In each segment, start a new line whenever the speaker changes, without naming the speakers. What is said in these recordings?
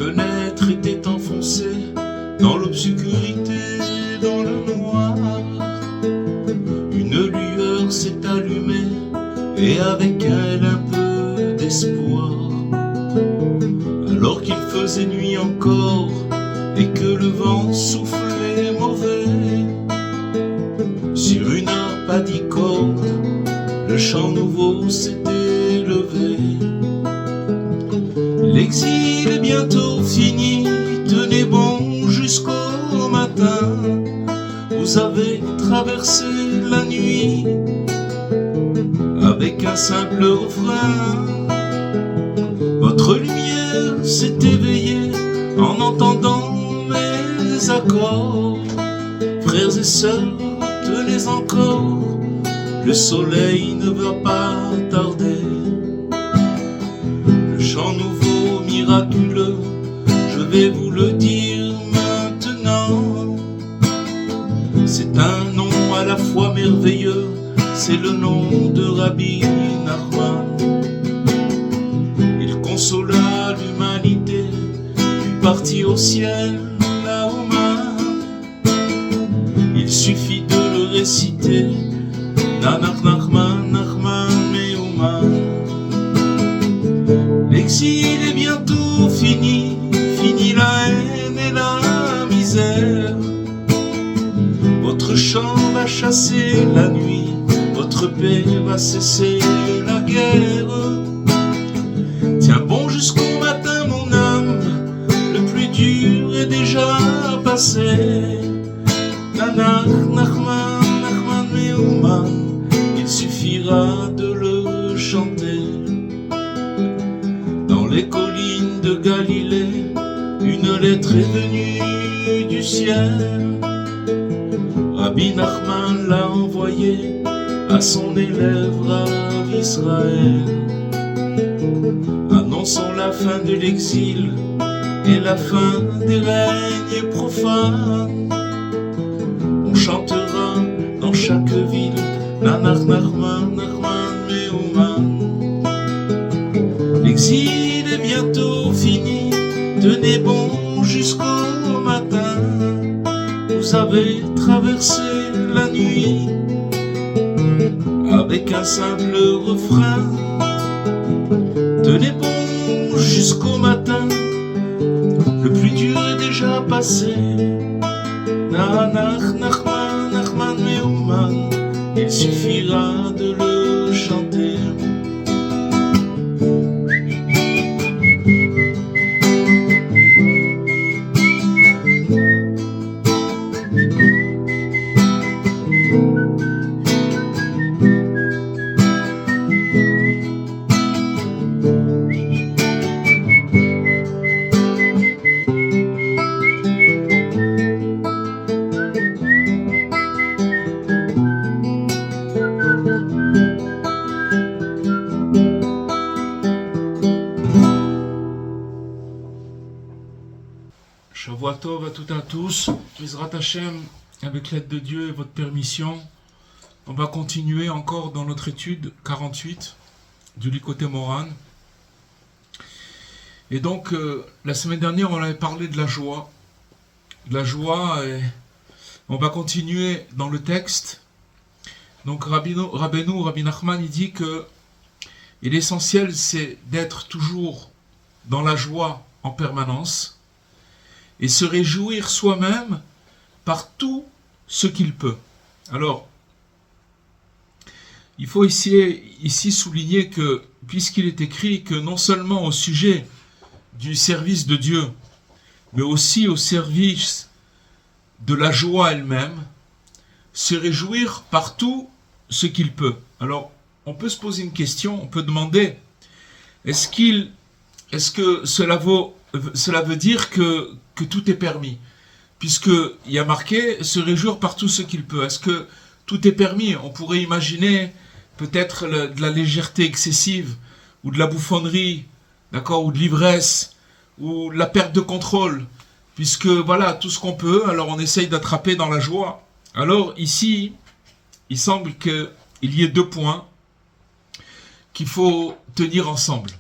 fenêtres étaient enfoncées dans l'obscurité, dans le noir. Une lueur s'est allumée et avec elle un peu d'espoir. Alors qu'il faisait nuit encore et que le vent soufflait mauvais, sur une harpe à 10 cordes, le chant nouveau s'était levé. L'exil est bientôt fini, tenez bon jusqu'au matin. Vous avez traversé la nuit avec un simple refrain. Votre lumière s'est éveillée en entendant mes accords. Frères et sœurs, tenez encore, le soleil ne va pas tarder. Le chant nouveau, miraculeux, je vais vous le dire maintenant. C'est un nom à la fois merveilleux, c'est le nom de Rabbi Nachman. Il consola l'humanité, puis partit au ciel, là aux mains. Il suffit de le réciter, Nanach Nachman, Nachman Meouman. L'exil est bientôt fini, fini la haine et la misère. Votre chant va chasser la nuit, votre paix va cesser la guerre. Tiens bon jusqu'au matin mon âme, le plus dur est déjà passé. Nanach Nachman, Nachman Meouman, il suffira de le chanter. Dans les collines de Galilée, une lettre est venue du ciel. Rabbi Nachman l'a envoyé à son élève Rav Israël, annonçant la fin de l'exil et la fin des règnes profanes. On chantera dans chaque ville Nanach Nachman, Nachman Meouman. L'exil est bientôt fini, tenez bon jusqu'au matin. Vous avez traversé la nuit avec un simple refrain. Tenez bon jusqu'au matin, le plus dur est déjà passé. Nanach Nachman, Nachman Meouman, il suffira de le chanter. Shavua Tov à toutes et à tous. Bezrat Hashem, avec l'aide de Dieu et votre permission, on va continuer encore dans notre étude 48 du Likutei Moharan. Et donc, la semaine dernière, on avait parlé de la joie. De la joie, et on va continuer dans le texte. Donc, Rabbi Nachman, il dit que l'essentiel, c'est d'être toujours dans la joie en permanence et se réjouir soi-même par tout ce qu'il peut. Alors, il faut ici souligner que, puisqu'il est écrit que non seulement au sujet du service de Dieu, mais aussi au service de la joie elle-même, se réjouir par tout ce qu'il peut. Alors, on peut se poser une question, on peut demander, est-ce que cela veut dire que tout est permis? Puisqu'il y a marqué se réjouir par tout ce qu'il peut. Est-ce que tout est permis? On pourrait imaginer peut-être de la légèreté excessive, ou de la bouffonnerie, d'accord, ou de l'ivresse, ou de la perte de contrôle, puisque voilà, tout ce qu'on peut, alors on essaye d'attraper dans la joie. Alors ici, il semble qu'il y ait deux points qu'il faut tenir ensemble.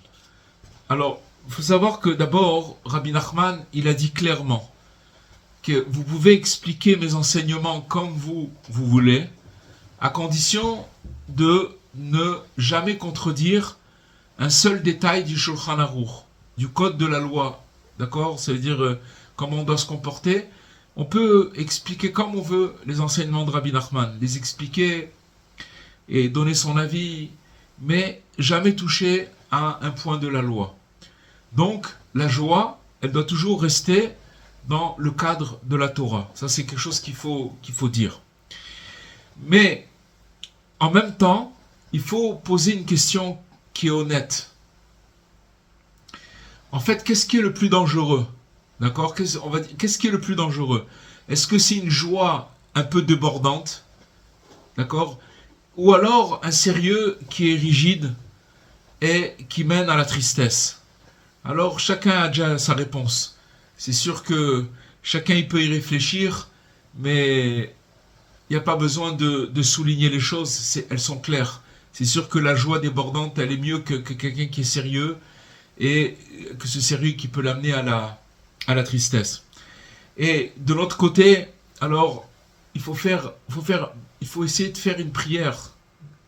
Alors, Il faut savoir que d'abord, Rabbi Nachman, il a dit clairement que vous pouvez expliquer mes enseignements comme vous voulez, à condition de ne jamais contredire un seul détail du Shulchan Aruch, du code de la loi. D'accord? Ça veut dire comment on doit se comporter. On peut expliquer comme on veut les enseignements de Rabbi Nachman, les expliquer et donner son avis, mais jamais toucher à un point de la loi. Donc, la joie, elle doit toujours rester dans le cadre de la Torah. Ça, c'est quelque chose qu'il faut dire. Mais, en même temps, il faut poser une question qui est honnête. En fait, qu'est-ce qui est le plus dangereux? D'accord? Qu'est-ce qui est le plus dangereux? Est-ce que c'est une joie un peu débordante? D'accord? Ou alors un sérieux qui est rigide et qui mène à la tristesse? Alors chacun a déjà sa réponse. C'est sûr que chacun il peut y réfléchir, mais il n'y a pas besoin de souligner les choses, elles sont claires. C'est sûr que la joie débordante, elle est mieux que quelqu'un qui est sérieux, et que ce sérieux qui peut l'amener à la tristesse. Et de l'autre côté, alors, il faut essayer de faire une prière,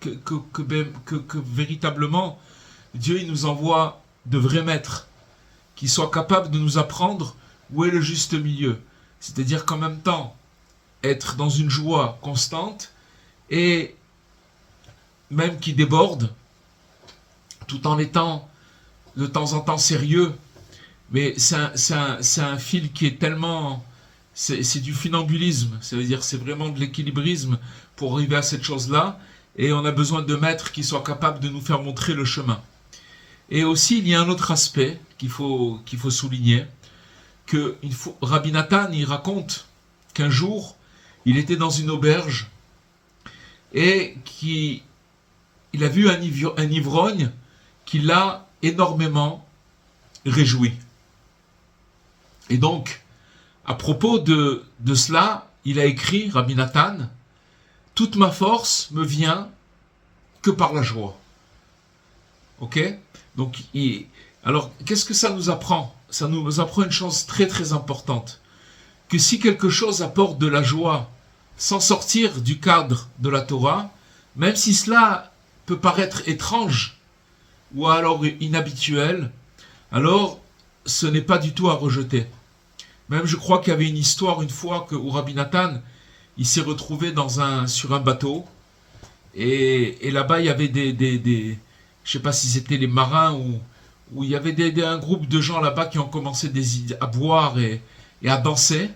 que véritablement, Dieu il nous envoie de vrais maîtres, qui soient capables de nous apprendre où est le juste milieu. C'est-à-dire qu'en même temps, être dans une joie constante, et même qui déborde, tout en étant de temps en temps sérieux, mais c'est un fil qui est tellement... C'est du funambulisme, ça veut dire c'est vraiment de l'équilibrisme pour arriver à cette chose-là, et on a besoin de maîtres qui soient capables de nous faire montrer le chemin. Et aussi, il y a un autre aspect qu'il faut souligner, que Rabbi Nathan, il raconte qu'un jour, il était dans une auberge, et il a vu un ivrogne qui l'a énormément réjoui. Et donc, à propos de cela, il a écrit, Rabbi Nathan, « Toute ma force me vient que par la joie. » Ok? Donc, alors, qu'est-ce que ça nous apprend? Ça nous apprend une chose très très importante. Que si quelque chose apporte de la joie sans sortir du cadre de la Torah, même si cela peut paraître étrange ou alors inhabituel, alors ce n'est pas du tout à rejeter. Même je crois qu'il y avait une histoire une fois où Rabbi Nathan, il s'est retrouvé sur un bateau, et là-bas il y avait je ne sais pas si c'était les marins ou il y avait un groupe de gens là-bas qui ont commencé à boire et à danser.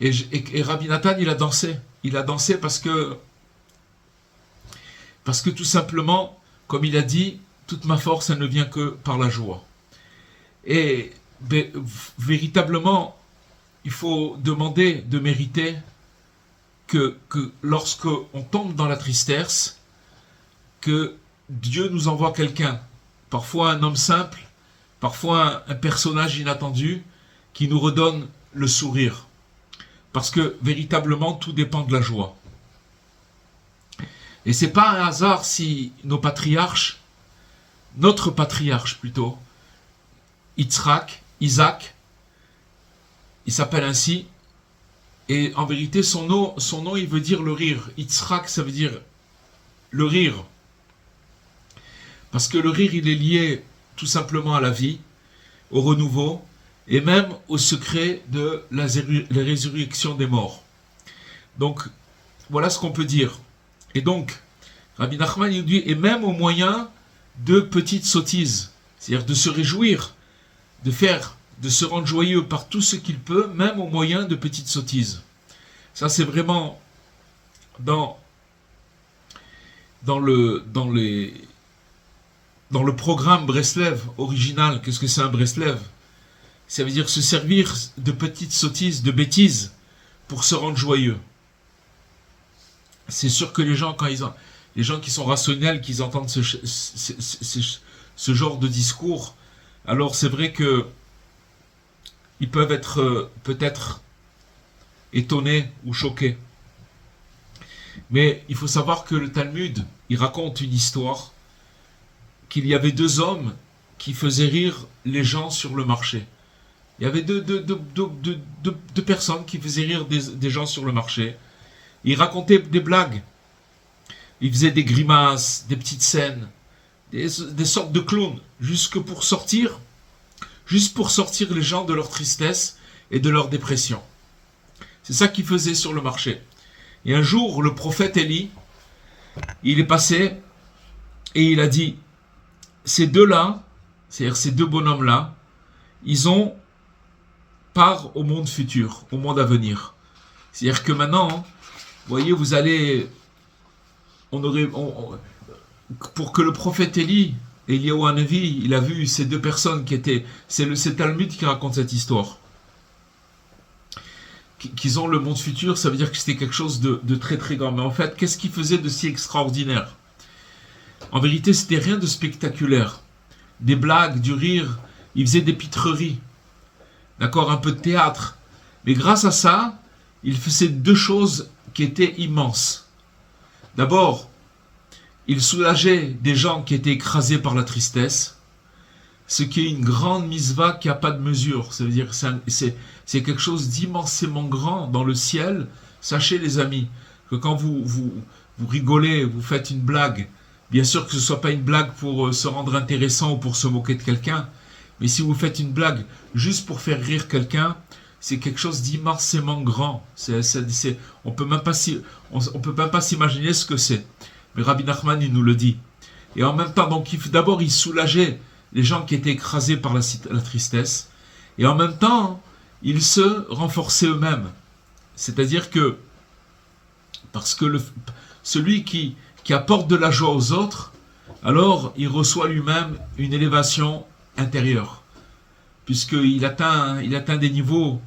Et Rabbi Nathan, il a dansé. Il a dansé parce que tout simplement, comme il a dit, toute ma force, elle ne vient que par la joie. Et véritablement, il faut demander de mériter que lorsque on tombe dans la tristesse, que Dieu nous envoie quelqu'un, parfois un homme simple, parfois un personnage inattendu, qui nous redonne le sourire. Parce que véritablement, tout dépend de la joie. Et c'est pas un hasard si notre patriarche plutôt, Isaac, il s'appelle ainsi, et en vérité son nom il veut dire le rire. Yitzhak, ça veut dire le rire. Parce que le rire il est lié tout simplement à la vie, au renouveau, et même au secret de la résurrection des morts. Donc, voilà ce qu'on peut dire. Et donc, Rabbi Nachman il dit, et même au moyen de petites sottises, c'est-à-dire de se réjouir, de se rendre joyeux par tout ce qu'il peut, même au moyen de petites sottises. Ça, c'est vraiment dans le programme Breslev original. Qu'est-ce que c'est un Breslev? Ça veut dire se servir de petites sottises, de bêtises, pour se rendre joyeux. C'est sûr que les gens qui sont rationnels, qui entendent ce genre de discours, alors c'est vrai que ils peuvent être peut-être étonnés ou choqués. Mais il faut savoir que le Talmud, il raconte une histoire qu'il y avait deux hommes qui faisait rire les gens sur le marché. Il y avait deux personnes qui faisaient rire des gens sur le marché. Ils racontaient des blagues. Ils faisaient des grimaces, des petites scènes, des sortes de clowns, juste pour sortir les gens de leur tristesse et de leur dépression. C'est ça qu'ils faisaient sur le marché. Et un jour, le prophète Élie, il est passé et il a dit, ces deux-là, c'est-à-dire ces deux bonhommes-là, ils ont part au monde futur, au monde à venir. C'est-à-dire que maintenant, vous voyez, vous allez... pour que le prophète Élie, Eliyahu Hanavi, il a vu ces deux personnes qui étaient... C'est Talmud qui raconte cette histoire. Qu'ils ont le monde futur, ça veut dire que c'était quelque chose de très très grand. Mais en fait, qu'est-ce qu'ils faisaient de si extraordinaire? En vérité, c'était rien de spectaculaire. Des blagues, du rire, ils faisaient des pitreries. D'accord, un peu de théâtre. Mais grâce à ça, ils faisaient deux choses qui étaient immenses. D'abord, ils soulageaient des gens qui étaient écrasés par la tristesse, ce qui est une grande misva qui n'a pas de mesure. Ça veut dire que c'est quelque chose d'immensément grand dans le ciel. Sachez les amis, que quand vous rigolez, vous faites une blague, bien sûr que ce ne soit pas une blague pour se rendre intéressant ou pour se moquer de quelqu'un, mais si vous faites une blague juste pour faire rire quelqu'un, c'est quelque chose d'immensément grand. On peut même pas s'imaginer ce que c'est. Mais Rabbi Nachman, il nous le dit. Et en même temps, donc, d'abord, il soulageait les gens qui étaient écrasés par la tristesse. Et en même temps, ils se renforçaient eux-mêmes. C'est-à-dire que, parce que celui qui apporte de la joie aux autres, alors il reçoit lui-même une élévation intérieure. Puisqu'il atteint des niveaux,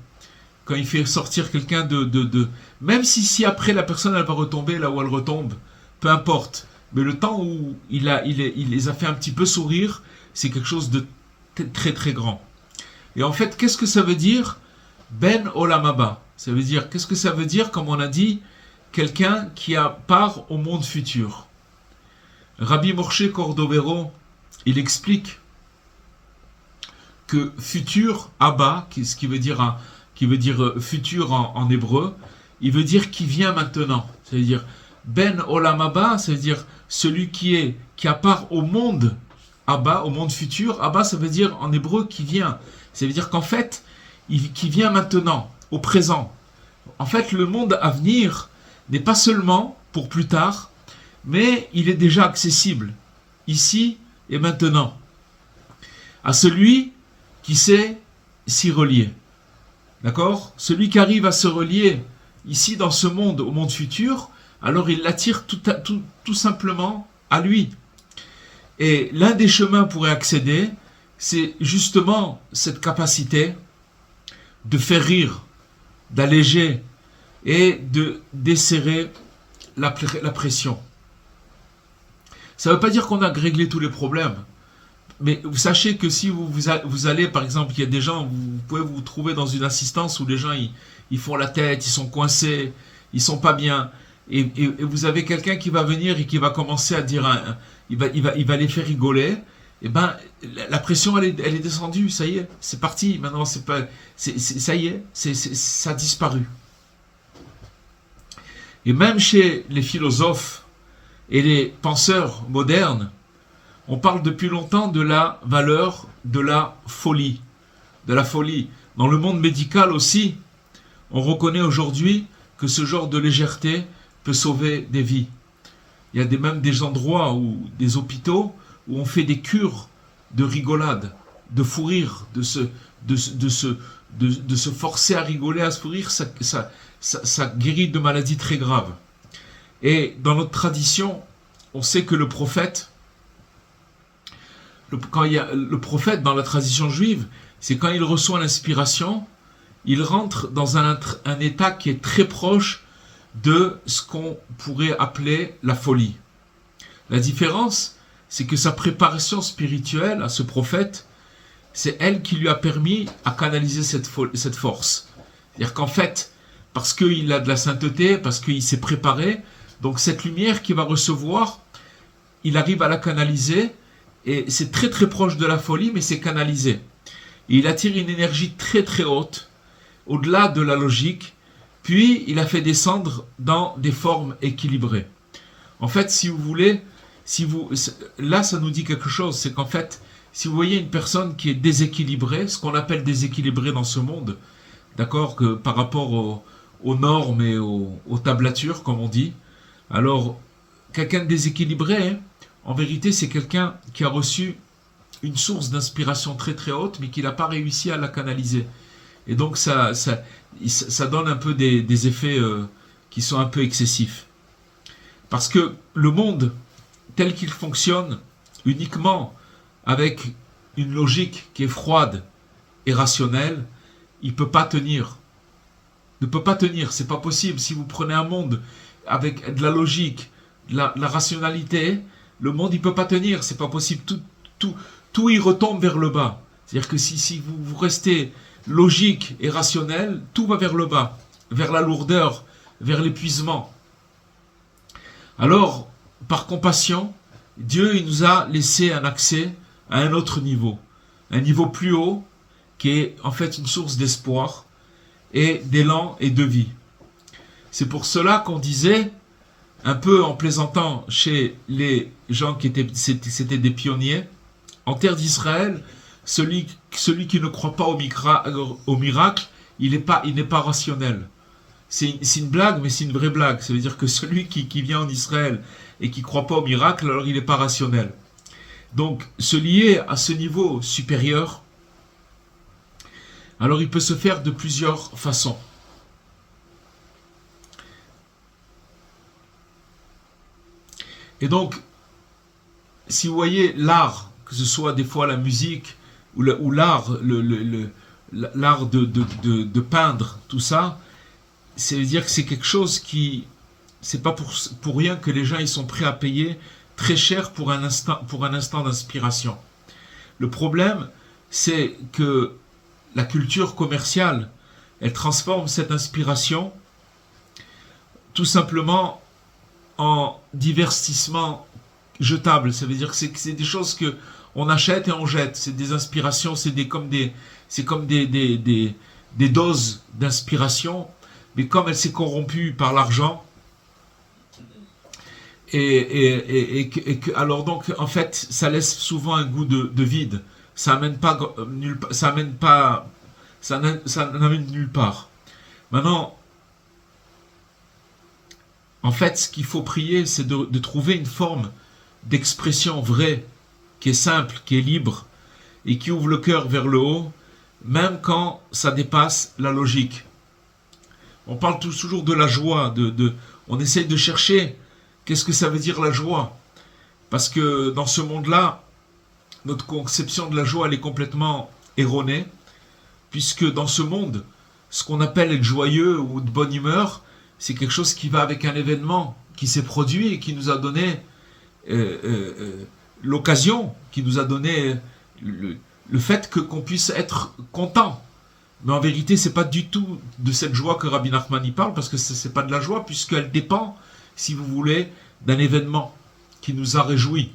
quand il fait sortir quelqu'un même si après la personne elle va retomber là où elle retombe, peu importe. Mais le temps où il les a fait un petit peu sourire, c'est quelque chose de très très grand. Et en fait, qu'est-ce que ça veut dire Ben Olam Haba? Ça veut dire, qu'est-ce que ça veut dire, comme on a dit, quelqu'un qui a part au monde futur. Rabbi Moshe Cordovero, il explique que futur, Abba, ce qui veut dire futur en hébreu, il veut dire qui vient maintenant. Ça veut dire Ben Olam Haba, ça veut dire celui qui a part au monde Abba, au monde futur. Abba, ça veut dire en hébreu qui vient. Ça veut dire qu'en fait, qui vient maintenant, au présent. En fait, le monde à venir n'est pas seulement pour plus tard, mais il est déjà accessible, ici et maintenant, à celui qui sait s'y relier. D'accord? Celui qui arrive à se relier ici dans ce monde, au monde futur, alors il l'attire tout simplement à lui. Et l'un des chemins pour y accéder, c'est justement cette capacité de faire rire, d'alléger et de desserrer la pression. Ça ne veut pas dire qu'on a réglé tous les problèmes. Mais vous sachez que si vous allez, par exemple, il y a des gens, vous pouvez vous trouver dans une assistance où les gens ils font la tête, ils sont coincés, ils sont pas bien. Et vous avez quelqu'un qui va venir et qui va commencer à dire, il va les faire rigoler. Et ben la pression elle est descendue, ça y est, c'est parti. Maintenant ça y est, ça a disparu. Et même chez les philosophes et les penseurs modernes, on parle depuis longtemps de la valeur de la folie. De la folie. Dans le monde médical aussi, on reconnaît aujourd'hui que ce genre de légèreté peut sauver des vies. Il y a même des endroits, des hôpitaux, où on fait des cures de rigolade, de fou rire, de se forcer à rigoler, à se fou rire, ça guérit de maladies très graves. Et dans notre tradition, on sait que le prophète, quand il y a le prophète dans la tradition juive, c'est quand il reçoit l'inspiration, il rentre dans un état qui est très proche de ce qu'on pourrait appeler la folie. La différence, c'est que sa préparation spirituelle à ce prophète, c'est elle qui lui a permis à canaliser cette force. C'est-à-dire qu'en fait, parce qu'il a de la sainteté, parce qu'il s'est préparé, donc cette lumière qu'il va recevoir, il arrive à la canaliser et c'est très très proche de la folie, mais c'est canalisé. Et il attire une énergie très très haute, au-delà de la logique, puis il a fait descendre dans des formes équilibrées. En fait, si vous voulez, là ça nous dit quelque chose, c'est qu'en fait, si vous voyez une personne qui est déséquilibrée, ce qu'on appelle déséquilibré dans ce monde, d'accord, que par rapport aux normes et aux tablatures, comme on dit, alors quelqu'un de déséquilibré, hein, en vérité, c'est quelqu'un qui a reçu une source d'inspiration très très haute, mais qui n'a pas réussi à la canaliser. Et donc ça donne un peu des effets qui sont un peu excessifs. Parce que le monde, tel qu'il fonctionne, uniquement avec une logique qui est froide et rationnelle, il ne peut pas tenir. Ne peut pas tenir, c'est pas possible. Si vous prenez un monde avec de la logique, de la rationalité, le monde il peut pas tenir, c'est pas possible. Tout y retombe vers le bas. C'est-à-dire que si vous restez logique et rationnel, tout va vers le bas, vers la lourdeur, vers l'épuisement. Alors, par compassion, Dieu il nous a laissé un accès à un autre niveau, un niveau plus haut, qui est en fait une source d'espoir et d'élan et de vie. C'est pour cela qu'on disait, un peu en plaisantant chez les gens c'était des pionniers, en terre d'Israël, celui qui ne croit pas au miracle, il n'est pas rationnel. C'est une blague, mais c'est une vraie blague. Ça veut dire que celui qui vient en Israël et qui ne croit pas au miracle, alors il n'est pas rationnel. Donc, se lier à ce niveau supérieur, alors il peut se faire de plusieurs façons. Et donc, si vous voyez l'art, que ce soit des fois la musique ou l'art, l'art de peindre, tout ça, ça veut dire que c'est quelque chose qui, c'est pas pour rien que les gens ils sont prêts à payer très cher pour un instant d'inspiration. Le problème, c'est que la culture commerciale, elle transforme cette inspiration tout simplement en divertissement jetable. Ça veut dire que c'est des choses que on achète et on jette. C'est des inspirations, c'est comme des doses d'inspiration, mais comme elle s'est corrompue par l'argent, alors donc en fait ça laisse souvent un goût de vide. Ça n'amène nulle part. Maintenant, en fait, ce qu'il faut prier, c'est de trouver une forme d'expression vraie, qui est simple, qui est libre, et qui ouvre le cœur vers le haut, même quand ça dépasse la logique. On parle toujours de la joie, on essaye de chercher qu'est-ce que ça veut dire la joie. Parce que dans ce monde-là, notre conception de la joie, elle est complètement erronée, puisque dans ce monde, ce qu'on appelle être joyeux ou de bonne humeur, c'est quelque chose qui va avec un événement qui s'est produit et qui nous a donné l'occasion, qui nous a donné le fait qu'on puisse être content. Mais en vérité, c'est pas du tout de cette joie que Rabbi Nachman y parle, parce que c'est pas de la joie, puisqu'elle dépend, si vous voulez, d'un événement qui nous a réjouis.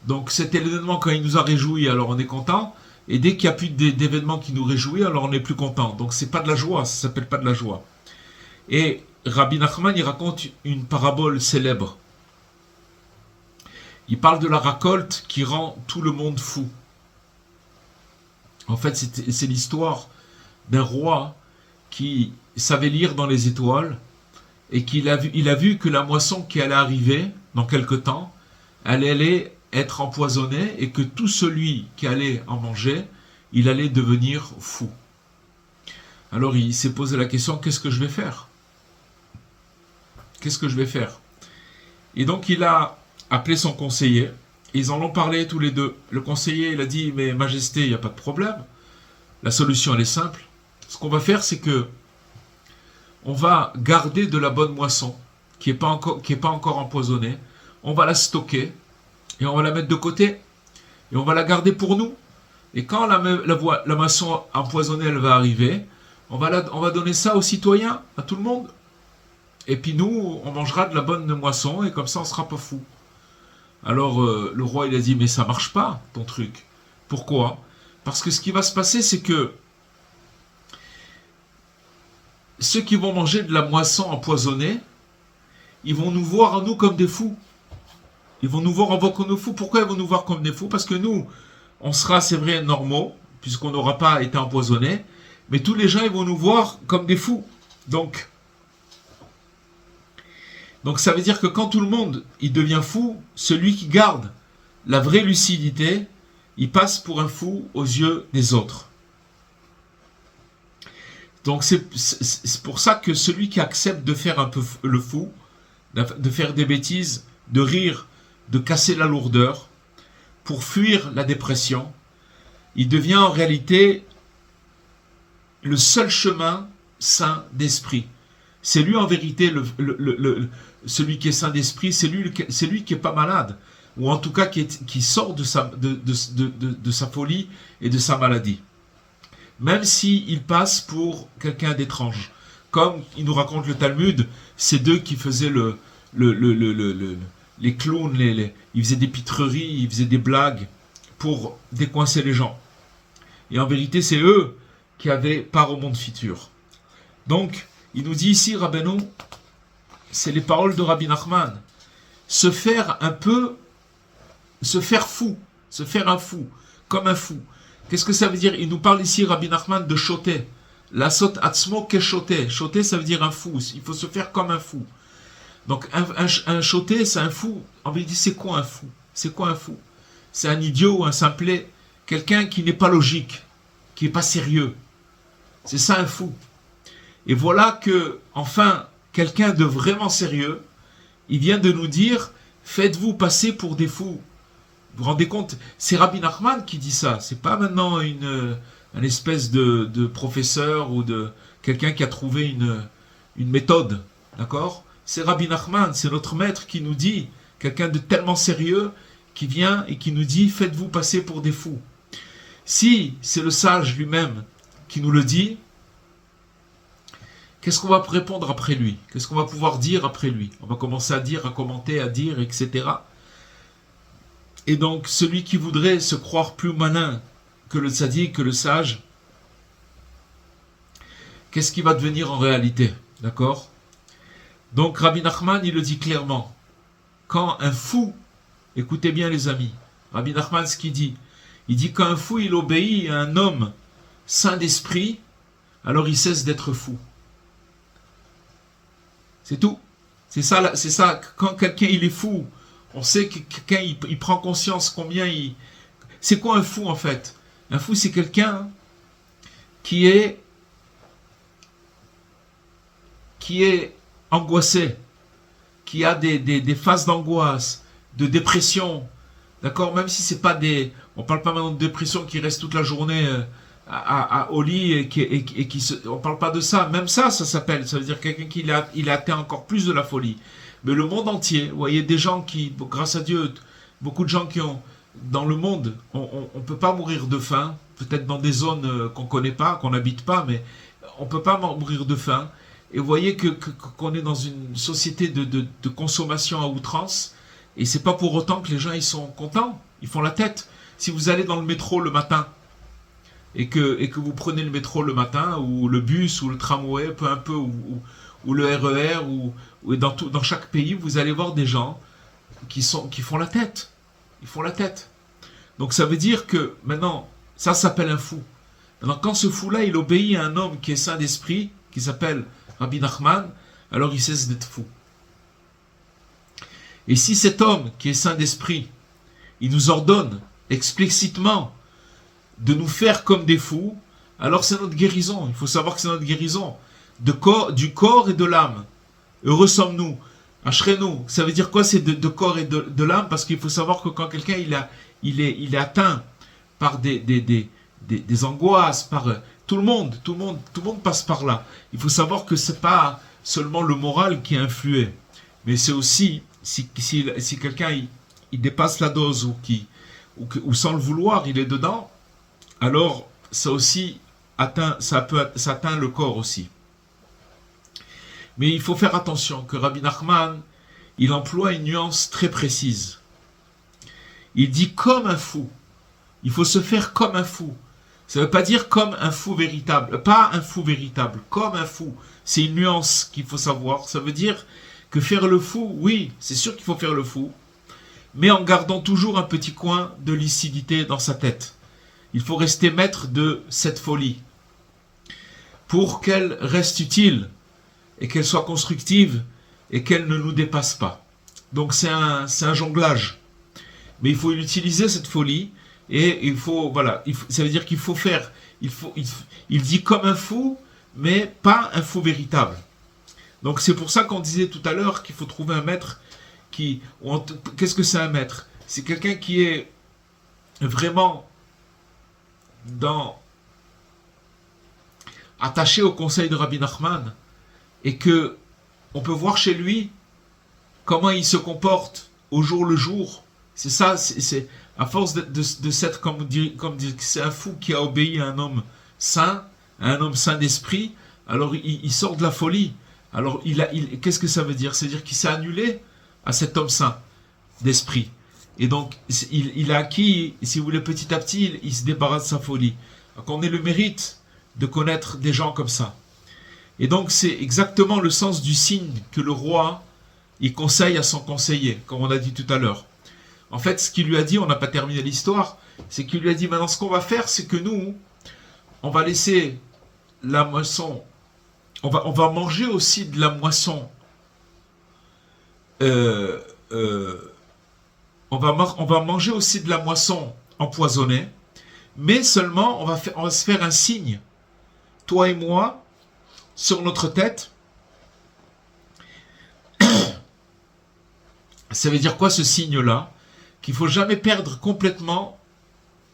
Donc cet événement, quand il nous a réjouis, alors on est content, et dès qu'il n'y a plus d'événements qui nous réjouit, alors on n'est plus content. Donc c'est pas de la joie, ça s'appelle pas de la joie. Et Rabbi Nachman, il raconte une parabole célèbre. Il parle de la récolte qui rend tout le monde fou. En fait, c'est l'histoire d'un roi qui savait lire dans les étoiles et il a vu que la moisson qui allait arriver dans quelque temps, elle allait être empoisonnée et que tout celui qui allait en manger, il allait devenir fou. Alors il s'est posé la question, qu'est-ce que je vais faire ? Qu'est-ce que je vais faire ? Et donc il a appelé son conseiller, ils en ont parlé tous les deux. Le conseiller, il a dit, mais Majesté, il n'y a pas de problème, la solution elle est simple. Ce qu'on va faire, c'est que on va garder de la bonne moisson, qui n'est pas encore empoisonnée, on va la stocker, et on va la mettre de côté, et on va la garder pour nous. Et quand la moisson empoisonnée, elle va arriver, on va donner ça aux citoyens, à tout le monde. Et puis nous, on mangera de la bonne moisson, et comme ça, on ne sera pas fou. Alors le roi il a dit mais ça marche pas ton truc. Pourquoi? Parce que ce qui va se passer c'est que ceux qui vont manger de la moisson empoisonnée, ils vont nous voir à nous comme des fous. Ils vont nous voir en comme des fous. Pourquoi ils vont nous voir comme des fous? Parce que nous, on sera, c'est vrai, normaux, puisqu'on n'aura pas été empoisonné, mais tous les gens ils vont nous voir comme des fous. Donc ça veut dire que quand tout le monde il devient fou, celui qui garde la vraie lucidité, il passe pour un fou aux yeux des autres. Donc c'est pour ça que celui qui accepte de faire un peu le fou, de faire des bêtises, de rire, de casser la lourdeur, pour fuir la dépression, il devient en réalité le seul chemin sain d'esprit. C'est lui en vérité celui qui est sain d'esprit, c'est lui qui est pas malade, ou en tout cas qui sort de sa folie et de sa maladie. Même s'il passe pour quelqu'un d'étrange. Comme il nous raconte le Talmud, ces deux qui faisaient les clowns, ils faisaient des pitreries, ils faisaient des blagues pour décoincer les gens. Et en vérité, c'est eux qui avaient part au monde futur. Donc, il nous dit ici, Rabbeinu, c'est les paroles de Rabbi Nachman, se faire fou, se faire un fou, comme un fou. Qu'est-ce que ça veut dire? Il nous parle ici, Rabbi Nachman, de choté. La sot atzmo ke choté. Choté, ça veut dire un fou. Il faut se faire comme un fou. Donc, un choté, c'est un fou. En vérité, c'est quoi un fou? C'est quoi un fou? C'est un idiot ou un simplet. Quelqu'un qui n'est pas logique, qui n'est pas sérieux. C'est ça un fou. Et voilà que, enfin, quelqu'un de vraiment sérieux, il vient de nous dire, faites-vous passer pour des fous. Vous vous rendez compte? C'est Rabbi Nachman qui dit ça. C'est pas maintenant une espèce de professeur ou de quelqu'un qui a trouvé une méthode. D'accord? C'est Rabbi Nachman, c'est notre maître qui nous dit, quelqu'un de tellement sérieux qui vient et qui nous dit, faites-vous passer pour des fous. Si c'est le sage lui-même qui nous le dit, qu'est-ce qu'on va répondre après lui? Qu'est-ce qu'on va pouvoir dire après lui? On va commencer à dire, à commenter, à dire, etc. Et donc, celui qui voudrait se croire plus malin que le tzaddik, que le sage, qu'est-ce qu'il va devenir en réalité? D'accord? Donc, Rabbi Nachman, il le dit clairement. Quand un fou, écoutez bien les amis, Rabbi Nachman, ce qu'il dit, il dit quand un fou, il obéit à un homme sain d'esprit, alors il cesse d'être fou. C'est tout. C'est ça. Quand quelqu'un, il est fou, on sait que quelqu'un, il prend conscience combien il... C'est quoi un fou, en fait? Un fou, c'est quelqu'un qui est angoissé, qui a des phases d'angoisse, de dépression, d'accord? Même si c'est pas on parle pas maintenant de dépression qui reste toute la journée au lit on parle pas de ça. Même ça s'appelle, ça veut dire quelqu'un qui il a atteint encore plus de la folie. Mais le monde entier, vous voyez des gens qui, grâce à Dieu, beaucoup de gens qui ont, dans le monde, on peut pas mourir de faim, peut-être dans des zones qu'on connaît pas, qu'on n'habite pas, mais on peut pas mourir de faim. Et vous voyez qu'on est dans une société de consommation à outrance, et c'est pas pour autant que les gens ils sont contents, ils font la tête. Si vous allez dans le métro le matin, et que vous prenez le métro le matin, ou le bus, ou le tramway, peu un peu, ou le RER, ou dans chaque pays, vous allez voir des gens qui font la tête. Ils font la tête. Donc ça veut dire que maintenant, ça s'appelle un fou. Maintenant, quand ce fou-là, il obéit à un homme qui est saint d'esprit, qui s'appelle Rabbi Nachman, alors il cesse d'être fou. Et si cet homme qui est saint d'esprit, il nous ordonne explicitement de nous faire comme des fous, alors c'est notre guérison. Il faut savoir que c'est notre guérison du corps et de l'âme. Heureux sommes-nous. Ashrenu, ça veut dire quoi? C'est de corps et de l'âme, parce qu'il faut savoir que quand quelqu'un il est atteint par des angoisses, par tout le monde passe par là. Il faut savoir que c'est pas seulement le moral qui est influé, mais c'est aussi si quelqu'un il dépasse la dose ou sans le vouloir il est dedans, alors ça atteint le corps aussi. Mais il faut faire attention que Rabbi Nachman, il emploie une nuance très précise. Il dit comme un fou. Il faut se faire comme un fou. Ça ne veut pas dire comme un fou véritable. Pas un fou véritable, comme un fou. C'est une nuance qu'il faut savoir. Ça veut dire que faire le fou, oui, c'est sûr qu'il faut faire le fou, mais en gardant toujours un petit coin de lucidité dans sa tête. Il faut rester maître de cette folie pour qu'elle reste utile et qu'elle soit constructive et qu'elle ne nous dépasse pas. Donc c'est un jonglage. Mais il faut utiliser cette folie et il faut, voilà, ça veut dire qu'il faut faire, il dit comme un fou, mais pas un fou véritable. Donc c'est pour ça qu'on disait tout à l'heure qu'il faut trouver un maître qui... Qu'est-ce que c'est un maître? C'est quelqu'un qui est vraiment attaché au conseil de Rabbi Nachman et que on peut voir chez lui comment il se comporte au jour le jour. C'est ça, c'est à force de s'être, comme dit, c'est un fou qui a obéi à un homme saint d'esprit, alors il sort de la folie. Alors, qu'est-ce que ça veut dire? C'est-à-dire qu'il s'est annulé à cet homme saint d'esprit. Et donc, il a acquis, si vous voulez, petit à petit, il se débarrasse de sa folie. Donc, on a le mérite de connaître des gens comme ça. Et donc, c'est exactement le sens du signe que le roi, il conseille à son conseiller, comme on a dit tout à l'heure. En fait, ce qu'il lui a dit, on n'a pas terminé l'histoire, c'est qu'il lui a dit, maintenant, ce qu'on va faire, c'est que nous, on va laisser la moisson... On va manger aussi de la moisson. On va manger aussi de la moisson empoisonnée, mais seulement on va se faire un signe, toi et moi, sur notre tête. Ça veut dire quoi ce signe-là? Qu'il faut jamais perdre complètement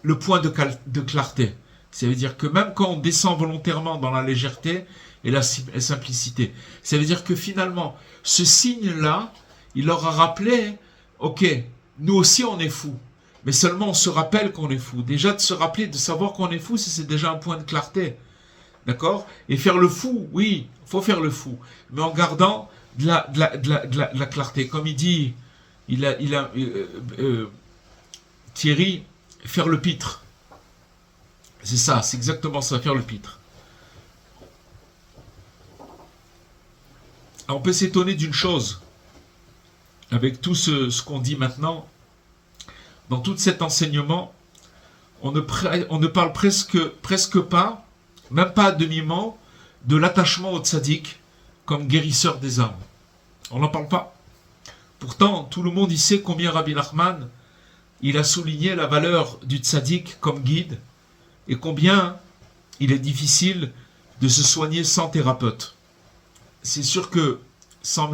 le point de clarté. Ça veut dire que même quand on descend volontairement dans la légèreté et la simplicité, ça veut dire que finalement, ce signe-là, il leur a rappelé, ok, nous aussi on est fous, mais seulement on se rappelle qu'on est fous. Déjà de se rappeler, de savoir qu'on est fou, c'est déjà un point de clarté. D'accord? Et faire le fou, oui, il faut faire le fou, mais en gardant de la clarté. Comme il dit, Thierry, faire le pitre. C'est ça, c'est exactement ça, faire le pitre. Alors on peut s'étonner d'une chose, avec tout ce qu'on dit maintenant, dans tout cet enseignement, on ne parle presque pas, même pas à demi-mot, de l'attachement au tzaddik comme guérisseur des âmes. On n'en parle pas. Pourtant, tout le monde y sait combien Rabbi Nachman, il a souligné la valeur du tzaddik comme guide, et combien il est difficile de se soigner sans thérapeute. C'est sûr que sans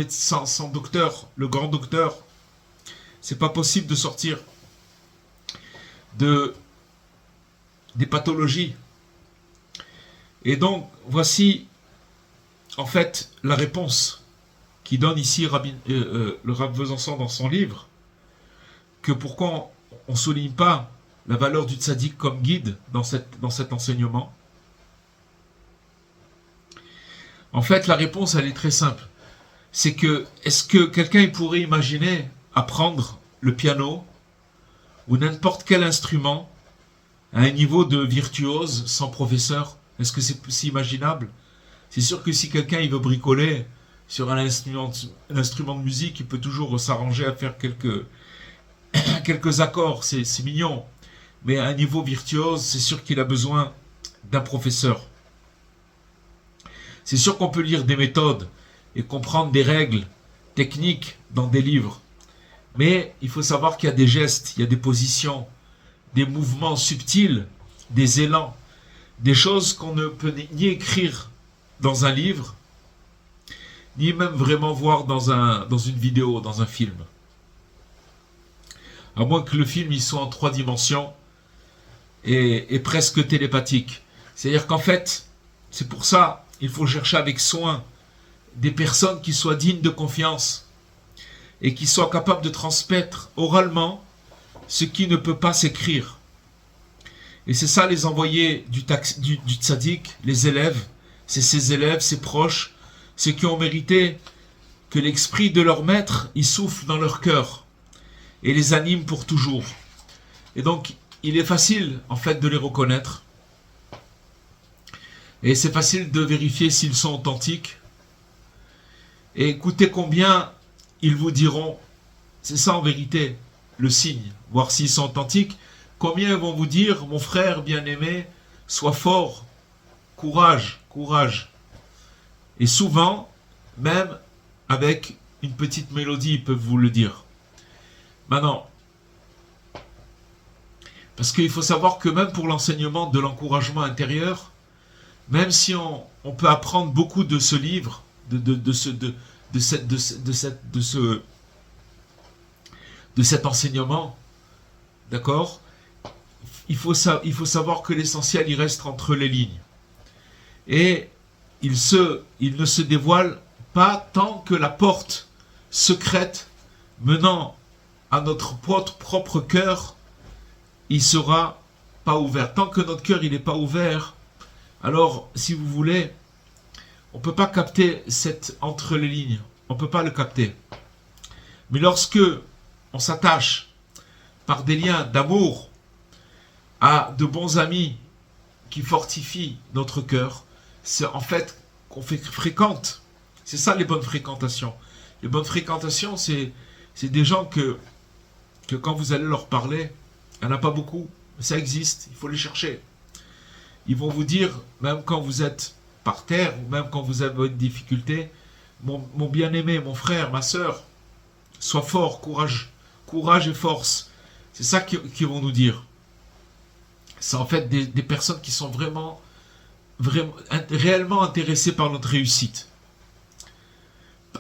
docteur, le grand docteur, c'est pas possible de sortir des pathologies. Et donc, voici en fait la réponse qui donne ici le Rav Besançon dans son livre, que pourquoi on ne souligne pas la valeur du tzaddik comme guide dans cet enseignement. En fait, la réponse, elle est très simple. C'est que, est-ce que quelqu'un pourrait imaginer apprendre le piano ou n'importe quel instrument à un niveau de virtuose sans professeur? Est-ce que c'est imaginable? C'est sûr que si quelqu'un il veut bricoler sur un instrument de musique, il peut toujours s'arranger à faire quelques accords, c'est mignon. Mais à un niveau virtuose, c'est sûr qu'il a besoin d'un professeur. C'est sûr qu'on peut lire des méthodes et comprendre des règles techniques dans des livres. Mais il faut savoir qu'il y a des gestes, il y a des positions, des mouvements subtils, des élans, des choses qu'on ne peut ni écrire dans un livre, ni même vraiment voir dans une vidéo, dans un film. À moins que le film il soit en 3 dimensions et presque télépathique. C'est-à-dire qu'en fait, c'est pour ça il faut chercher avec soin des personnes qui soient dignes de confiance et qui soient capables de transmettre oralement ce qui ne peut pas s'écrire. Et c'est ça les envoyés du tzaddik, les élèves, c'est ses élèves, ses proches, ceux qui ont mérité que l'esprit de leur maître y souffle dans leur cœur et les anime pour toujours. Et donc, il est facile, en fait, de les reconnaître. Et c'est facile de vérifier s'ils sont authentiques. Et écoutez combien ils vous diront, c'est ça en vérité, le signe, voir s'ils sont authentiques. Combien ils vont vous dire, mon frère bien-aimé, sois fort, courage, courage. Et souvent, même avec une petite mélodie, ils peuvent vous le dire. Maintenant, parce qu'il faut savoir que même pour l'enseignement de l'encouragement intérieur, même si on peut apprendre beaucoup de ce livre, de cet enseignement, d'accord, il faut savoir que l'essentiel, il reste entre les lignes. Et il ne se dévoile pas tant que la porte secrète menant à notre propre cœur, il sera pas ouvert. Tant que notre cœur il n'est pas ouvert, alors si vous voulez, on ne peut pas capter cette entre les lignes. On ne peut pas le capter. Mais lorsque on s'attache par des liens d'amour à de bons amis qui fortifient notre cœur, c'est en fait qu'on fréquente. C'est ça les bonnes fréquentations. Les bonnes fréquentations, c'est des gens que quand vous allez leur parler, il n'y en a pas beaucoup, mais ça existe, il faut les chercher. Ils vont vous dire, même quand vous êtes par terre, ou même quand vous avez une difficulté, mon bien-aimé, mon frère, ma soeur, sois fort, courage et force. C'est ça qu'ils vont nous dire. C'est en fait des personnes qui sont vraiment, réellement intéressées par notre réussite.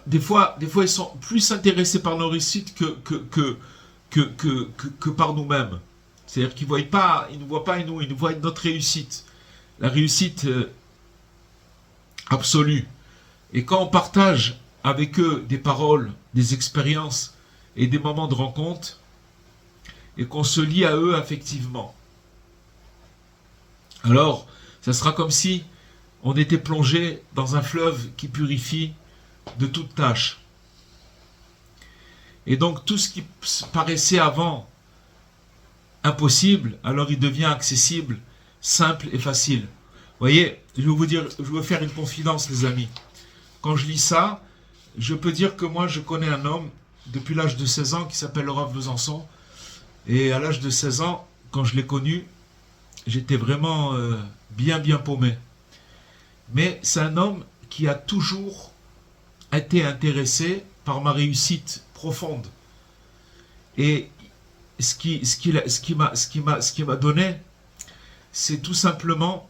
Des fois, ils sont plus intéressés par nos réussites que par nous-mêmes. C'est-à-dire qu'ils ne voient pas nous, ils nous voient notre réussite. La réussite absolue. Et quand on partage avec eux des paroles, des expériences et des moments de rencontre, et qu'on se lie à eux affectivement, alors ça sera comme si on était plongé dans un fleuve qui purifie de toute tâche. Et donc tout ce qui paraissait avant impossible, alors il devient accessible, simple et facile. Vous voyez, je vais vous faire une confidence, les amis. Quand je lis ça, je peux dire que moi je connais un homme depuis l'âge de 16 ans qui s'appelle Rav Besançon. Et à l'âge de 16 ans, quand je l'ai connu, j'étais vraiment bien paumé. Mais c'est un homme qui a toujours été intéressé par ma réussite profonde. Et ce qui m'a donné, c'est tout simplement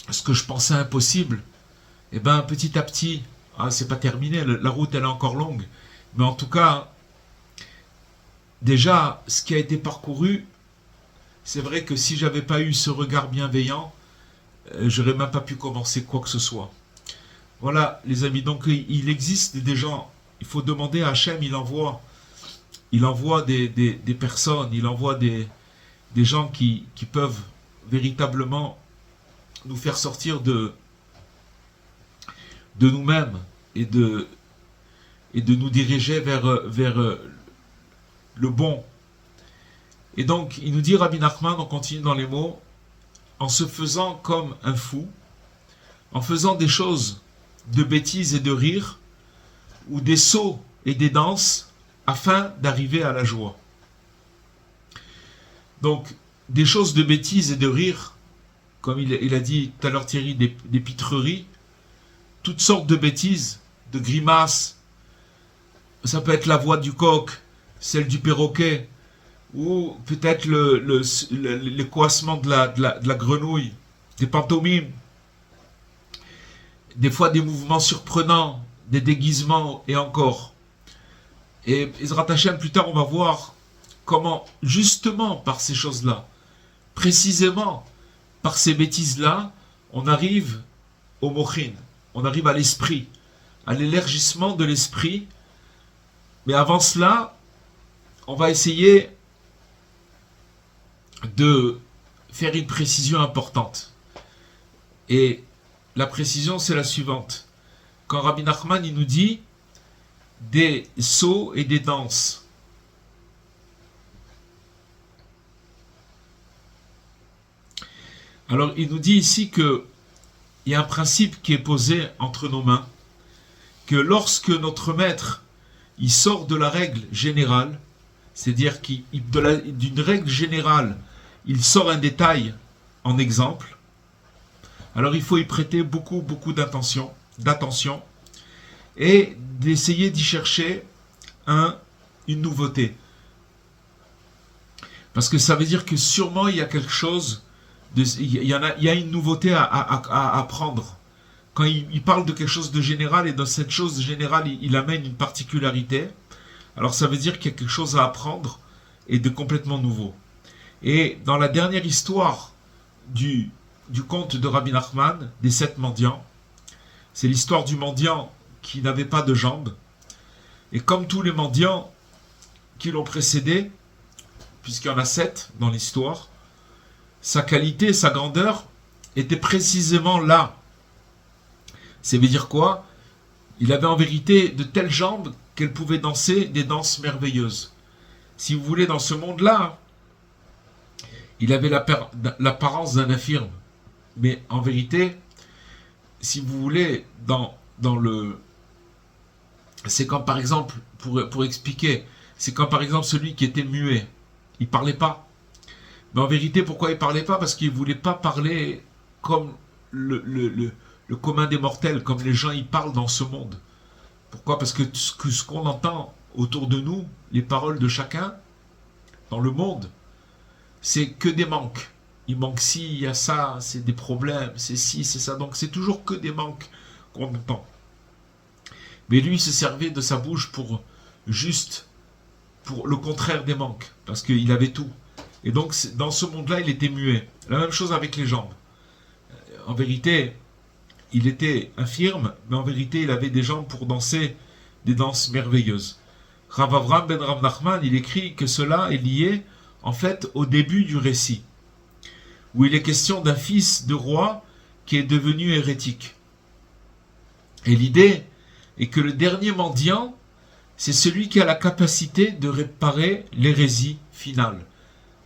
ce que je pensais impossible. Et bien petit à petit, c'est pas terminé, la route elle est encore longue. Mais en tout cas, déjà, ce qui a été parcouru, c'est vrai que si j'avais pas eu ce regard bienveillant, j'aurais même pas pu commencer quoi que ce soit. Voilà, les amis, donc il existe des gens, il faut demander à Hachem, il envoie des personnes, il envoie des gens qui peuvent véritablement nous faire sortir de nous-mêmes et de nous diriger vers le bon. Et donc, il nous dit, Rabbi Nachman, on continue dans les mots, en se faisant comme un fou, en faisant des choses de bêtises et de rire, ou des sauts et des danses, afin d'arriver à la joie. Donc, des choses de bêtises et de rire, comme il a dit tout à l'heure Thierry, des pitreries, toutes sortes de bêtises, de grimaces, ça peut être la voix du coq, celle du perroquet, ou peut-être le coassement de la grenouille, des pantomimes, des fois des mouvements surprenants, des déguisements et encore. Et Ezrat Hashem, plus tard, on va voir comment, justement par ces choses-là, précisément par ces bêtises-là, on arrive au mochin, on arrive à l'esprit, à l'élargissement de l'esprit. Mais avant cela, on va essayer de faire une précision importante. Et la précision, c'est la suivante. Quand Rabbi Nachman il nous dit des sauts et des danses, Alors il nous dit ici que il y a un principe qui est posé entre nos mains, que lorsque notre maître il sort de la règle générale, c'est-à-dire d'une règle générale, il sort un détail en exemple, alors il faut y prêter beaucoup d'attention et d'essayer d'y chercher une nouveauté. Parce que ça veut dire que sûrement il y a quelque chose, il y a une nouveauté à apprendre. Quand il parle de quelque chose de général et dans cette chose générale il amène une particularité, alors ça veut dire qu'il y a quelque chose à apprendre et de complètement nouveau. Et dans la dernière histoire du conte de Rabbi Nachman, des 7 mendiants, c'est l'histoire du mendiant qui n'avait pas de jambes. Et comme tous les mendiants qui l'ont précédé, puisqu'il y en a 7 dans l'histoire, sa qualité, sa grandeur était précisément là. Ça veut dire quoi? Il avait en vérité de telles jambes qu'elles pouvaient danser des danses merveilleuses. Si vous voulez, dans ce monde-là, il avait l'apparence d'un infirme. Mais en vérité, si vous voulez, c'est quand par exemple, pour expliquer, c'est quand par exemple celui qui était muet, il parlait pas. Mais en vérité, pourquoi il parlait pas? Parce qu'il voulait pas parler comme le commun des mortels, comme les gens y parlent dans ce monde. Pourquoi? Parce que ce qu'on entend autour de nous, les paroles de chacun, dans le monde, c'est que des manques. Il manque ci, il y a ça, c'est des problèmes, c'est ci, c'est ça. Donc c'est toujours que des manques qu'on entend. Mais lui, il se servait de sa bouche pour le contraire des manques, parce qu'il avait tout. Et donc dans ce monde-là, il était muet. La même chose avec les jambes. En vérité, il était infirme, mais en vérité, il avait des jambes pour danser des danses merveilleuses. Rav Avram ben Rav Nachman, il écrit que cela est lié, en fait, au début du récit, où il est question d'un fils de roi qui est devenu hérétique. Et l'idée est que le dernier mendiant, c'est celui qui a la capacité de réparer l'hérésie finale.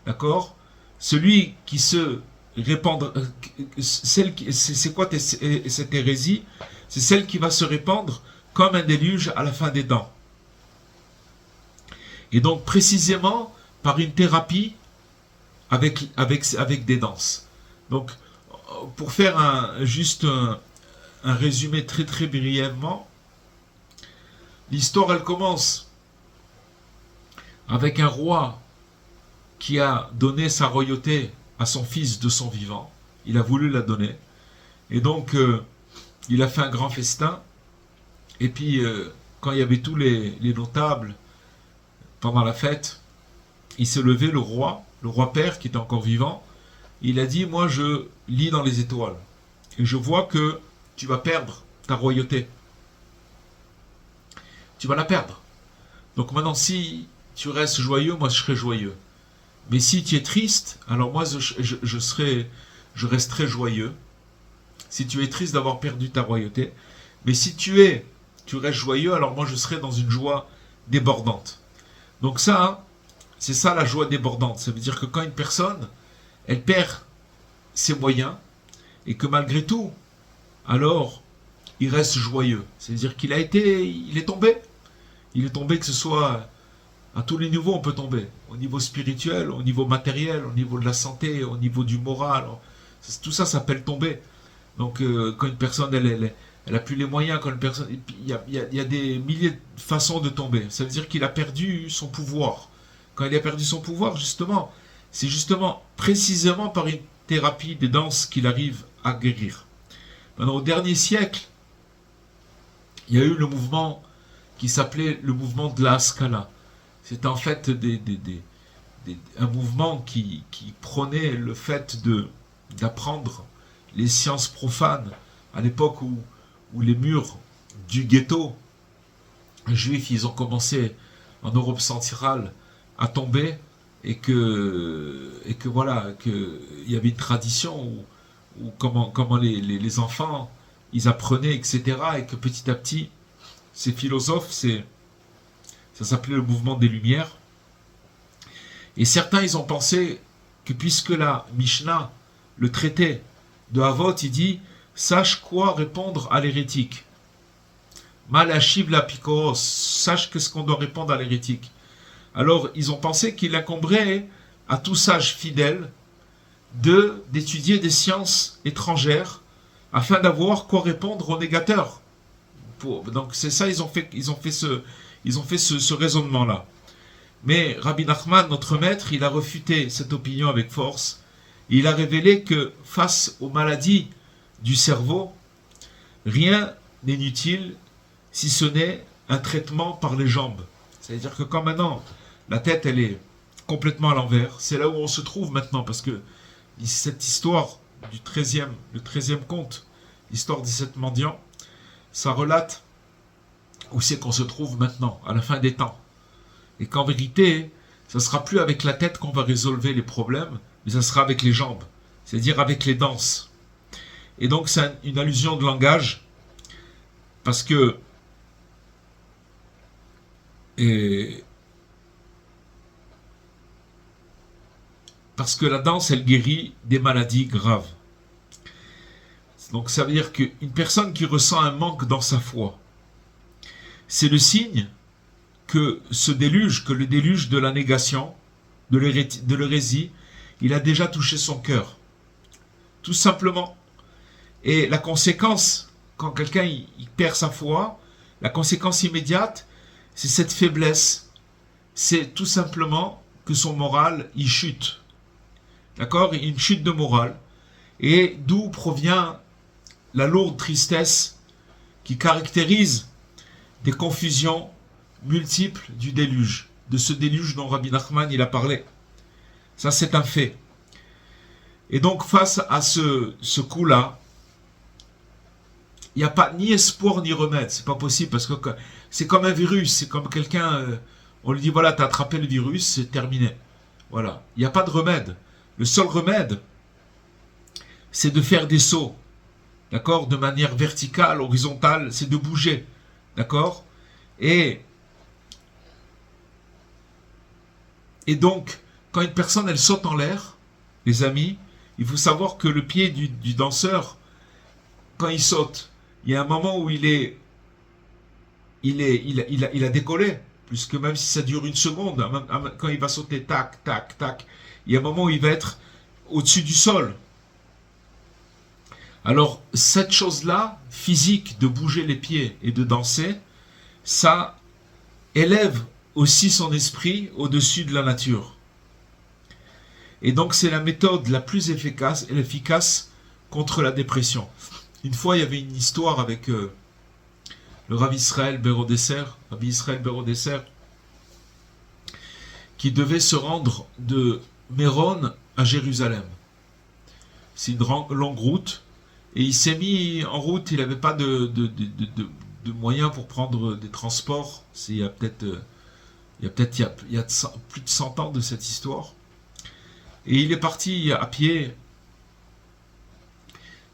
D'accord? Celui qui se répandre, c'est quoi cette hérésie? C'est celle qui va se répandre comme un déluge à la fin des temps. Et donc précisément par une thérapie avec des danses. Donc pour faire juste un résumé très brièvement, l'histoire elle commence avec un roi qui a donné sa royauté à son fils de son vivant. Il a voulu la donner. Et donc, il a fait un grand festin. Et puis, quand il y avait tous les notables pendant la fête, il s'est levé, le roi père qui était encore vivant. Il a dit, moi je lis dans les étoiles. Et je vois que tu vas perdre ta royauté. Tu vas la perdre. Donc maintenant, si tu restes joyeux, moi je serai joyeux. Mais si tu es triste, alors moi je resterai joyeux. Si tu es triste d'avoir perdu ta royauté. Mais si tu restes joyeux, alors moi je serai dans une joie débordante. Donc ça, c'est ça la joie débordante. Ça veut dire que quand une personne, elle perd ses moyens, et que malgré tout, alors, il reste joyeux. C'est-à-dire il est tombé. Il est tombé, que ce soit à tous les niveaux, on peut tomber. Au niveau spirituel, au niveau matériel, au niveau de la santé, au niveau du moral. Tout ça s'appelle tomber. Donc, quand une personne, elle a plus les moyens, quand une personne, il y a des milliers de façons de tomber. Ça veut dire qu'il a perdu son pouvoir. Quand il a perdu son pouvoir, justement, c'est justement, précisément par une thérapie des danses qu'il arrive à guérir. Maintenant, au dernier siècle, il y a eu le mouvement qui s'appelait le mouvement de la Scala. C'était en fait un mouvement qui prônait le fait d'apprendre les sciences profanes à l'époque où les murs du ghetto juif, ils ont commencé en Europe centrale à tomber et que voilà, qu'il y avait une tradition où comment les enfants ils apprenaient, etc. Et que petit à petit, ces philosophes, ça s'appelait le mouvement des Lumières. Et certains, ils ont pensé que puisque la Mishnah le traité de Havot, il dit sache quoi répondre à l'hérétique. Malachiv la pikoros, sache qu'est-ce qu'on doit répondre à l'hérétique. Alors, ils ont pensé qu'il incomberait à tout sage fidèle d'étudier des sciences étrangères afin d'avoir quoi répondre aux négateurs. Donc c'est ça, ils ont fait ce raisonnement-là. Mais Rabbi Nachman, notre maître, il a refuté cette opinion avec force. Il a révélé que face aux maladies du cerveau, rien n'est inutile si ce n'est un traitement par les jambes. C'est-à-dire que quand maintenant la tête elle est complètement à l'envers, c'est là où on se trouve maintenant, parce que cette histoire du 13e, le 13e conte, l'histoire des 7 mendiants, ça relate où c'est qu'on se trouve maintenant, à la fin des temps. Et qu'en vérité, ça ne sera plus avec la tête qu'on va résolver les problèmes, mais ça sera avec les jambes, c'est-à-dire avec les danses. Et donc c'est une allusion de langage, parce que la danse, elle guérit des maladies graves. Donc ça veut dire qu'une personne qui ressent un manque dans sa foi, c'est le signe que le déluge de la négation, de l'hérésie, il a déjà touché son cœur. Tout simplement. Et la conséquence, quand quelqu'un il perd sa foi, la conséquence immédiate, c'est cette faiblesse. C'est tout simplement que son moral, il chute. D'accord? Une chute de morale. Et d'où provient la lourde tristesse qui caractérise des confusions multiples du déluge, de ce déluge dont Rabbi Nachman il a parlé. Ça, c'est un fait. Et donc, face à ce coup-là, il n'y a pas ni espoir ni remède. C'est pas possible, parce que c'est comme un virus. C'est comme quelqu'un, on lui dit, voilà, tu as attrapé le virus, c'est terminé. Voilà. Il n'y a pas de remède. Le seul remède, c'est de faire des sauts. D'accord? De manière verticale, horizontale, c'est de bouger. D'accord? Et donc, quand une personne, elle saute en l'air, les amis, il faut savoir que le pied du danseur, quand il saute, il y a un moment où il a décollé, puisque même si ça dure une seconde, quand il va sauter, tac, tac, tac, il y a un moment où il va être au-dessus du sol. Alors, cette chose-là, physique, de bouger les pieds et de danser, ça élève aussi son esprit au-dessus de la nature. Et donc, c'est la méthode la plus efficace contre la dépression. Une fois, il y avait une histoire avec le Rabbi Israël Berodesser, qui devait se rendre de Méron à Jérusalem. C'est une longue route, et il s'est mis en route, il n'avait pas de moyens pour prendre des transports. Il y a plus de 100 ans de cette histoire. Et il est parti à pied.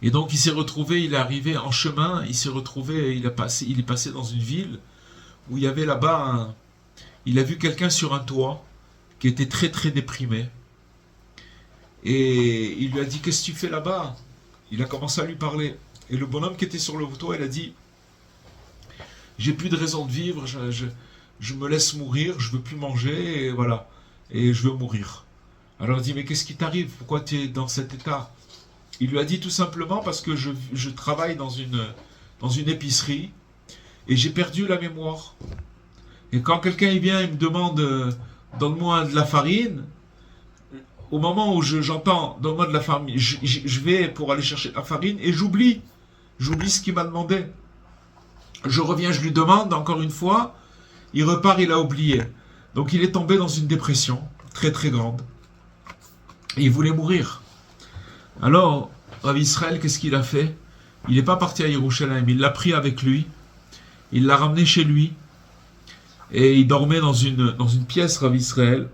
Et donc il s'est retrouvé, il est arrivé en chemin, il est passé dans une ville où il y avait là-bas, il a vu quelqu'un sur un toit qui était très très déprimé. Et il lui a dit, qu'est-ce que tu fais là-bas? Il a commencé à lui parler. Et le bonhomme qui était sur le toit, il a dit, j'ai plus de raison de vivre, je me laisse mourir, je veux plus manger, et voilà, et je veux mourir. Alors il dit, mais qu'est-ce qui t'arrive? Pourquoi tu es dans cet état? Il lui a dit tout simplement, parce que je travaille dans une épicerie, et j'ai perdu la mémoire. Et quand quelqu'un il vient, il me demande, donne-moi de la farine, au moment où j'entends donne-moi de la farine, je vais pour aller chercher la farine, et j'oublie ce qu'il m'a demandé. Je reviens, je lui demande encore une fois, il repart, il a oublié. Donc il est tombé dans une dépression très très grande. Et il voulait mourir. Alors, Rabbi Israël, qu'est-ce qu'il a fait? Il n'est pas parti à Yerushalayim, il l'a pris avec lui, il l'a ramené chez lui, et il dormait dans une pièce, Rabbi Israël,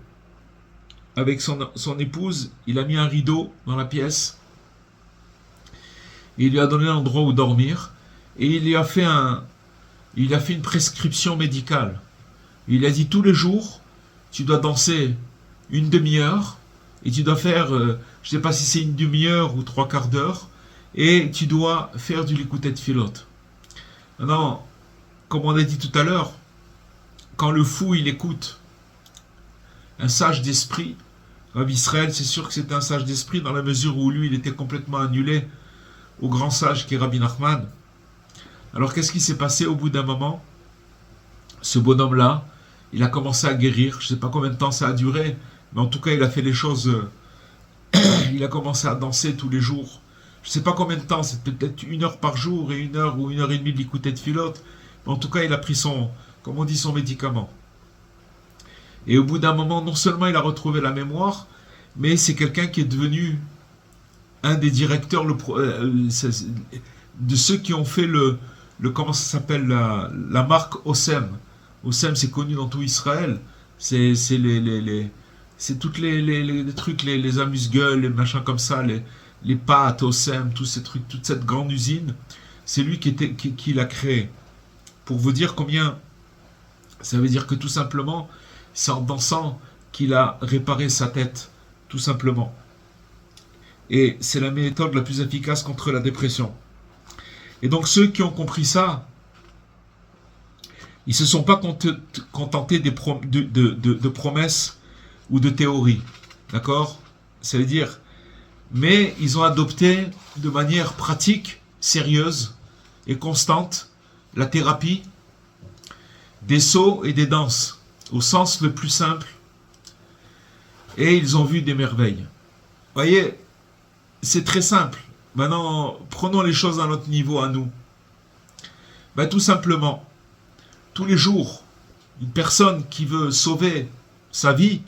avec son épouse. Il a mis un rideau dans la pièce, et il lui a donné un endroit où dormir, et il lui a fait une prescription médicale. Il a dit, tous les jours, tu dois danser une demi-heure et tu dois faire, je ne sais pas si c'est une demi-heure ou 3/4 d'heure, et tu dois faire du Likutei Tfilot. Maintenant, comme on a dit tout à l'heure, quand le fou il écoute un sage d'esprit, Rabbi Israël, c'est sûr que c'était un sage d'esprit dans la mesure où lui il était complètement annulé au grand sage qui est Rabbi Nachman. Alors qu'est-ce qui s'est passé au bout d'un moment? Ce bonhomme-là, il a commencé à guérir, je ne sais pas combien de temps ça a duré, mais en tout cas il a fait les choses, il a commencé à danser tous les jours. Je ne sais pas combien de temps, c'est peut-être 1 heure par jour et 1 heure ou 1 heure et demie de Likutei Tfilot, mais en tout cas il a pris son, comme on dit, son médicament. Et au bout d'un moment, non seulement il a retrouvé la mémoire, mais c'est quelqu'un qui est devenu un des directeurs de ceux qui ont fait le comment ça s'appelle, la marque Osem. Osem, c'est connu dans tout Israël. C'est toutes les trucs, les amuse-gueules, les machins comme ça, les pâtes Osem, tous ces trucs, toute cette grande usine. C'est lui qui l'a créé. Pour vous dire combien, ça veut dire que tout simplement, c'est en dansant qu'il a réparé sa tête, tout simplement. Et c'est la méthode la plus efficace contre la dépression. Et donc ceux qui ont compris ça, ils ne se sont pas contentés de promesses ou de théories. D'accord? Ça veut dire, mais ils ont adopté de manière pratique, sérieuse et constante la thérapie des sauts et des danses, au sens le plus simple, et ils ont vu des merveilles. Vous voyez, c'est très simple. Maintenant, prenons les choses à notre niveau, à nous. Tout simplement, tous les jours, une personne qui veut sauver sa vie,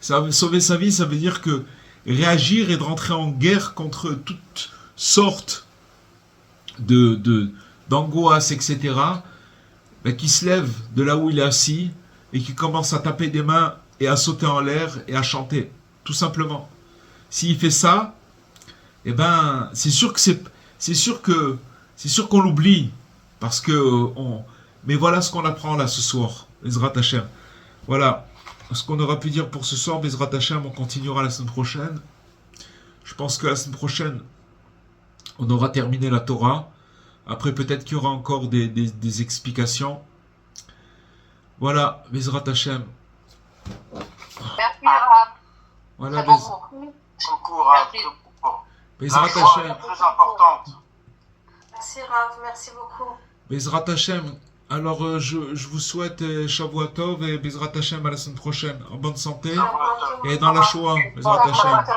sauver sa vie, ça veut dire que réagir et de rentrer en guerre contre toutes sortes d'angoisses, etc., qui se lève de là où il est assis et qui commence à taper des mains et à sauter en l'air et à chanter, tout simplement. S'il fait ça, c'est sûr qu'on l'oublie, parce que mais voilà ce qu'on apprend là ce soir, Bezrat Hashem. Voilà ce qu'on aura pu dire pour ce soir, Bezrat Hashem. On continuera la semaine prochaine. Je pense que la semaine prochaine, on aura terminé la Torah. Après, peut-être qu'il y aura encore des explications. Voilà, Bezrat Hashem.
Merci, Rav.
Voilà,
Beaucoup, Rav.
Bezrat
La foi
Hashem.
est très importante.
Merci, Rav. Merci beaucoup.
Bezrat Hashem. Alors, je vous souhaite Shavua Tov et Bezrat Hashem à la semaine prochaine. En bonne santé et dans la Shoah. Bezrat Hashem.
Amen, amen,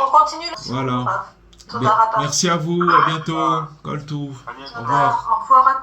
On
amen.
continue le
Voilà.
Rav. Toda Rabba.
Merci à vous. À bientôt. Kol Tov.
À bientôt.
Au revoir.
Au revoir à